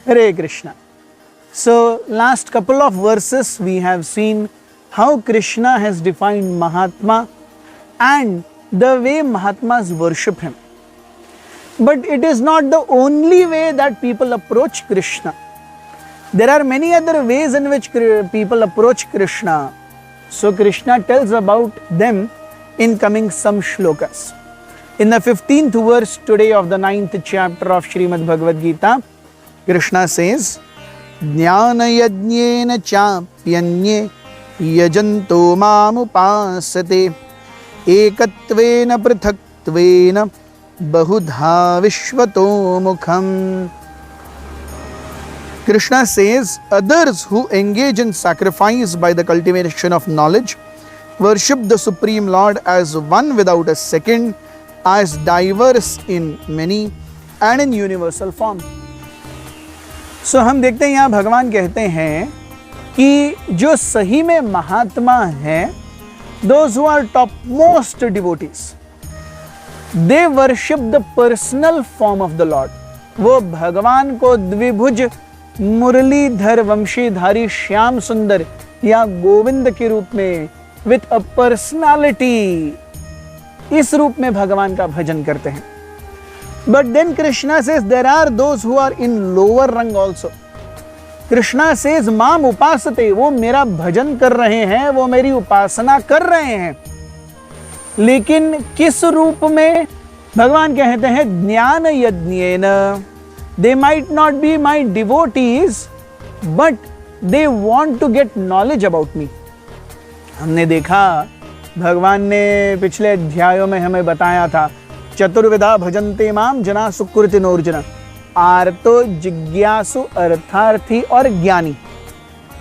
Hare Krishna. So last couple of verses we have seen how Krishna has defined Mahatma and the way Mahatmas worship him. But it is not the only way that people approach Krishna. There are many other ways in which people approach Krishna. So Krishna tells about them in coming some shlokas. In the 15th verse today of the 9th chapter of Srimad Bhagavad Gita, Krishna says, Jnana yajnena chapyanye yajanto mam upasate ekatvena prithaktvena bahudha vishvato mukham. Krishna says, others who engage in sacrifice by the cultivation of knowledge worship the Supreme Lord as one without a second, as diverse in many and in universal form. So हम देखते हैं यहाँ भगवान कहते हैं कि जो सही में महात्मा हैं, those who are topmost devotees, they worship the personal form of the Lord. वो भगवान को द्विभुज मुरलीधर वंशीधारी श्याम सुंदर या गोविंद के रूप में with a personality, इस रूप में भगवान का भजन करते हैं. But then Krishna says there are those who are in lower rung also. Krishna says माम उपासते, वो मेरा भजन कर रहे हैं, वो मेरी उपासना कर रहे हैं, लेकिन किस रूप में? भगवान कहते हैं ज्ञान यज्ञेन. They might not be my devotees, but they want to get knowledge about me. हमने देखा, भगवान ने पिछले अध्यायों में हमें बताया था, चतुर्विधा भजन्ते माम जना सुकृतिनोर्जुन, आर्तो जिज्ञासु अर्थार्थी और ज्ञानी.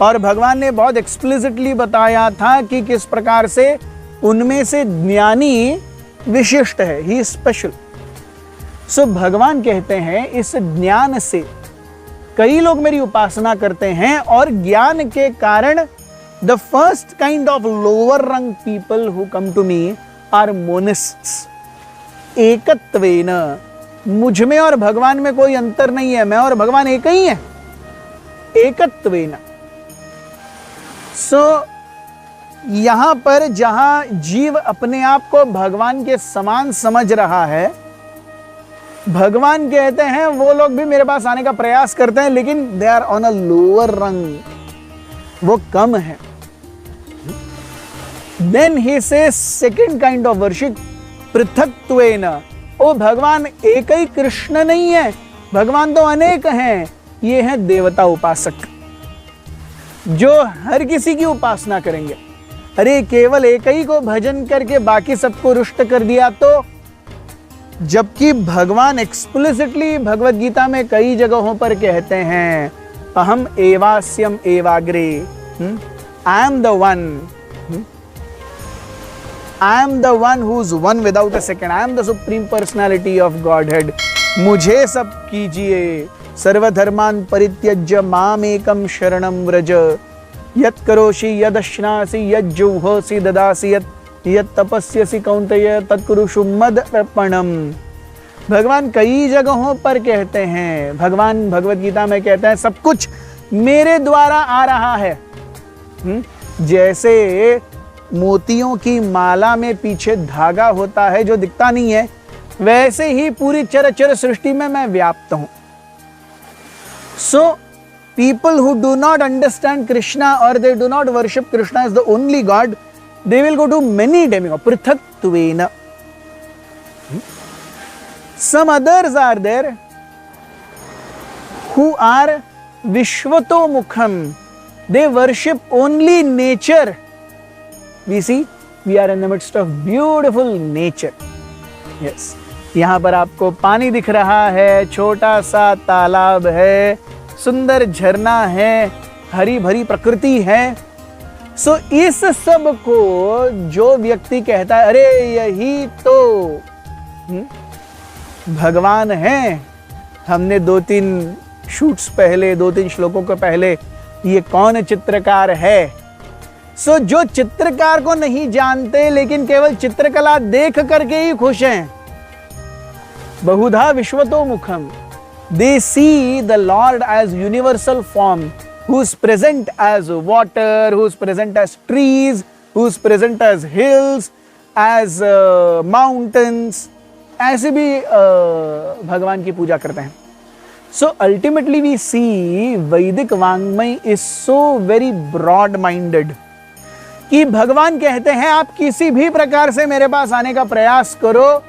और भगवान ने बहुत एक्सप्लिसिटली बताया था कि किस प्रकार से उनमें से ज्ञानी विशिष्ट है, ही स्पेशल. सो भगवान कहते हैं इस ज्ञान से कई लोग मेरी उपासना करते हैं, और ज्ञान के कारण the first kind of lower rung people who come to me are monists. एकत्वेन, मुझ में और भगवान में कोई अंतर नहीं है, मैं और भगवान एक ही है. एकत्वेन. सो यहां पर जहां जीव अपने आप को भगवान के समान समझ रहा है, भगवान कहते हैं वो लोग भी मेरे पास आने का प्रयास करते हैं, लेकिन they are on a lower rung, वो कम है. Then he says second kind of worship, पृथक्त्वेन. ओ भगवान एक ही कृष्ण नहीं है, भगवान तो अनेक हैं. ये हैं देवता उपासक, जो हर किसी की उपासना करेंगे. अरे केवल एक ही को भजन करके बाकी सबको रुष्ट कर दिया तो? जबकि भगवान एक्सप्लिसिटली भगवत गीता में कई जगहों पर कहते हैं, अहम एवास्यम एवाग्रे, I am the one, I am the one who's one without a second. I am the supreme personality of Godhead. मुझे सब कीजिए. सर्वधर्मान परित्यज्य माम एकम शरणम व्रज. यत् करोषि यदश्नासि यज्जुहोसि ददासि यत् तपस्यसि कौन्तेय तत्कुरुषु मदर्पणम. भगवान कई जगहों पर कहते हैं, भगवान भगवत गीता में कहते हैं सब कुछ मेरे द्वारा आ रहा है. जैसे मोतियों की माला में पीछे धागा होता है जो दिखता नहीं है, वैसे ही पूरी चराचर सृष्टि में मैं व्याप्त हूं. So people who do not understand Krishna और they do not worship Krishna is the only god, they will go to many demigod. पृथक्त्वेन. Some others are there who are विश्वतो मुखम. They worship only nature. We see, we are in the midst of beautiful nature. Yes. यहाँ पर आपको पानी दिख रहा है, छोटा सा तालाब है, सुंदर झरना है, हरी भरी प्रकृति है. सो इस सब को जो व्यक्ति कहता है अरे यही तो भगवान है, हमने 2-3 शूट्स पहले, 2-3 श्लोकों के पहले, ये कौन चित्रकार है. सो जो चित्रकार को नहीं जानते लेकिन केवल चित्रकला देख करके ही खुश हैं, बहुधा विश्वतो मुखम, They see the Lord as universal form, who's present as water, who's present as trees, who's present as hills, as mountains. ऐसे भी भगवान की पूजा करते हैं. So ultimately we see Vedic वांग्मय is so very broad minded कि भगवान कहते हैं आप किसी भी प्रकार से मेरे पास आने का प्रयास करो.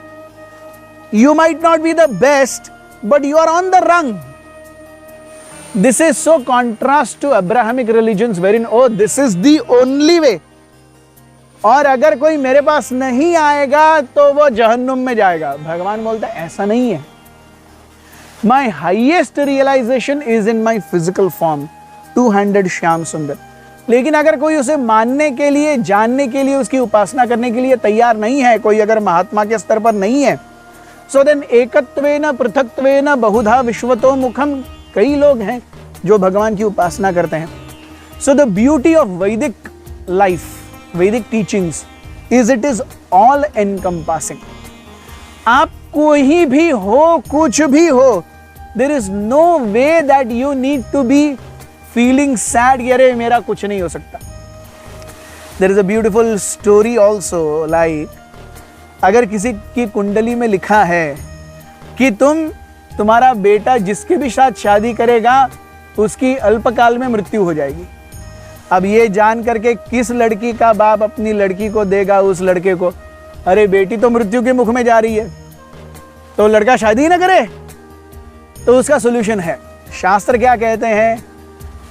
You might not be the best, but you are on the rung. This is so contrast to Abrahamic religions wherein, oh, this is the only way. और अगर कोई मेरे पास नहीं आएगा तो वो जहन्नुम में जाएगा. भगवान बोलता है ऐसा नहीं है. My highest realization is in my physical form, two-handed Shyam सुंदर. लेकिन अगर कोई उसे मानने के लिए, जानने के लिए, उसकी उपासना करने के लिए तैयार नहीं है, कोई अगर महात्मा के स्तर पर नहीं है, so then एकत्वेन पृथक्त्वेन बहुधा विश्वतो मुखम. कई लोग हैं जो भगवान की उपासना करते हैं. So the beauty of Vedic life, Vedic teachings is it is all encompassing. आप कोई भी हो, कुछ भी हो, there is no way that you need to be feeling sad कि अरे मेरा कुछ नहीं हो सकता. There is a beautiful story also, like अगर किसी की कुंडली में लिखा है कि तुम्हारा बेटा जिसके भी साथ शादी करेगा उसकी अल्पकाल में मृत्यु हो जाएगी. अब ये जान करके किस लड़की का बाप अपनी लड़की को देगा उस लड़के को, अरे बेटी तो मृत्यु के मुख में जा रही है तो लड़का शादी ना करे. तो उसका सॉल्यूशन है, शास्त्र क्या कहते हैं,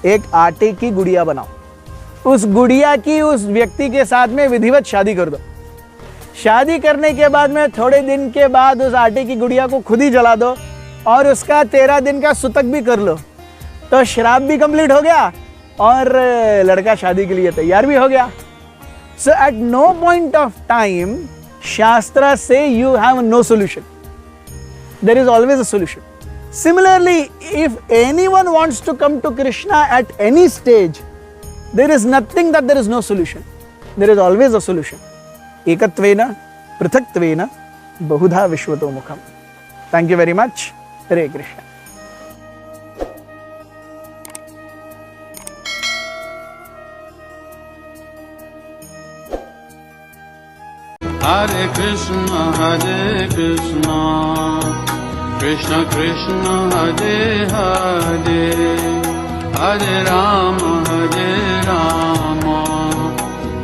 एक आटे की गुड़िया बनाओ, उस गुड़िया की उस व्यक्ति के साथ में विधिवत शादी कर दो. शादी करने के बाद में थोड़े दिन के बाद उस आटे की गुड़िया को खुद ही जला दो और उसका 13 दिन का सुतक भी कर लो. तो श्राप भी कंप्लीट हो गया और लड़का शादी के लिए तैयार भी हो गया. So at no point of time शास्त्र से you have no solution. There is always a solution. Similarly, if anyone wants to come to Krishna at any stage, there is nothing that there is no solution. There is always a solution. Ekatvena, prithaktvena, bahudha vishwato mukham. Thank you very much. Hare Krishna. Hare Krishna, Hare Krishna. Krishna Krishna Hare Hare, Hare Rama Hare Rama,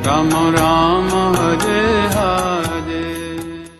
Rama Rama Hare